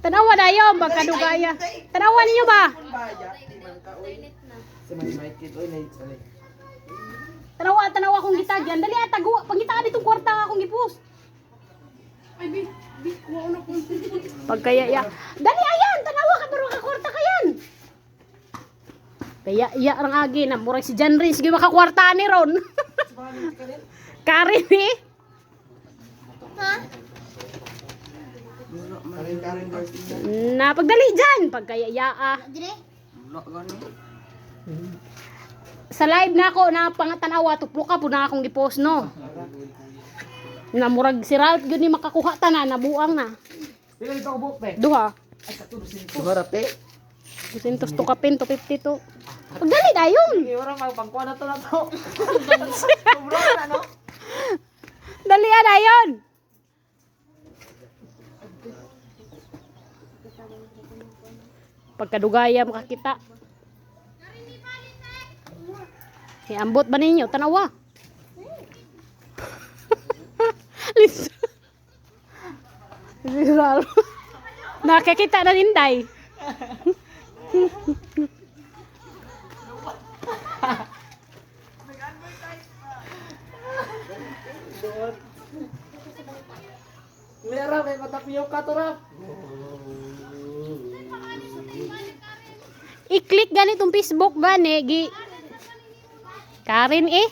Tanawa na yun, magkadugaya. Tanawa ninyo ba? Tanawa akong gitagyan. Dali atago, pangitaan itong kwarta akong gipus. Pagkaya dali ayan, tanawa ka pero ka kwarta kayan. Kaya iya ang agi na murag si John Rin sige makakwarta ni ron. Karin eh. Ha? Na pagdali dyan, pagkaya sa live na ako na pangatanawa tuplo ka po na akong gipost no. Na murag si Ralph gyud ni makakuha tanan nabuang na. Pila dito ko buok pe? Duha. Ay sa 200 rape. 200 to kapin to 50 to. Pagdali dayon. Sige, ora magpangkuha na to na to. Sobra na no. Dali dayon. Pagkadugaya makakita. Ambot ba ninyo? Tanawa. Lisa. Nakakita na ninday. Lera may matapiyok ka to ra. I-click ganitong Facebook gani gi Karin eh.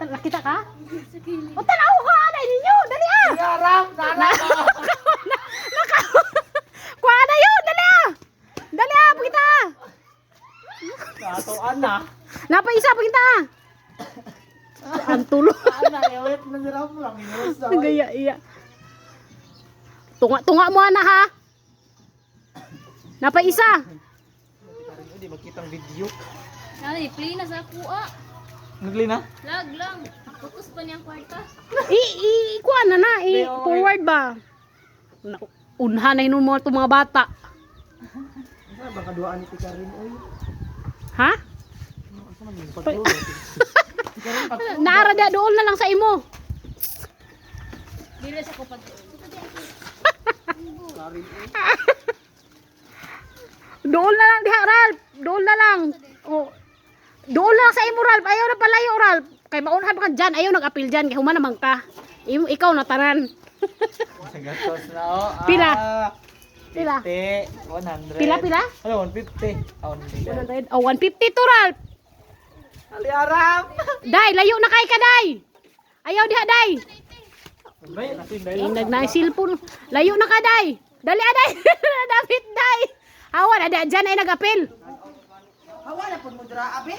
Nakita ka? O tanaw ka anay ninyo, dali ah. Yarang, narang. Kuha na yun, dali ah. Dali ah, pagkita ah. Katoan na. Napaisa pagkita ah. Ang tulo. Ana, ewet na nira mo lang. Gaya iya. Tunga mo na ha. Napaisa. Hindi makitang video. Nani, play na sa kuha. Nagli na? Lag lang. Putos pa niyang kwarta. Kuha na i-forward ba? Unha na yun mo itong mga bata. Ano ba kaduaan ni Karin oy? Ha? Ano man yung pagtulo? Naarada doon na lang sa imo. Dili sa ko pagtuon. Doon na lang diha, Ralph. Doon na lang. Oh. Doon lang sa imo, Ralph. Ayaw na palayo, Ralph. Kay maunahan ka dyan. Ayaw nag-appeal dyan. Kaya human naman ka. Ikaw na tanan. Gatos na oh. Pila? Pila? 100. Pila? Ano, 150. 100. 100. Oh, 150 to, Ralph. Aliarap. Day, layo na kay ka, Day. Ayaw diha, Day. Bay, natin Nag cellphone. Layo na ka, Day. Dali, Day. Dapat, Day. Awan, ada dyan ay nag-appeal. Hawa na pud mo dira abi.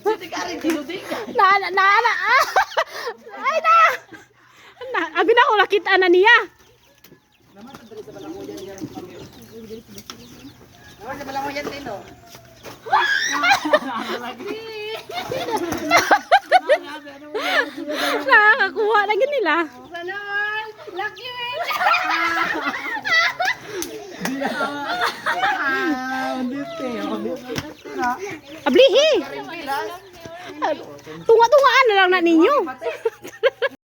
Siti Karin dinudik. Na. Ay na. Abi na ko nakita na niya. Naman sa balang mo yan din oh. Nakakakuha na gid nila. Ganon! Lucky win! Ano Ablihi. Tunga-tungaan na lang na ninyo.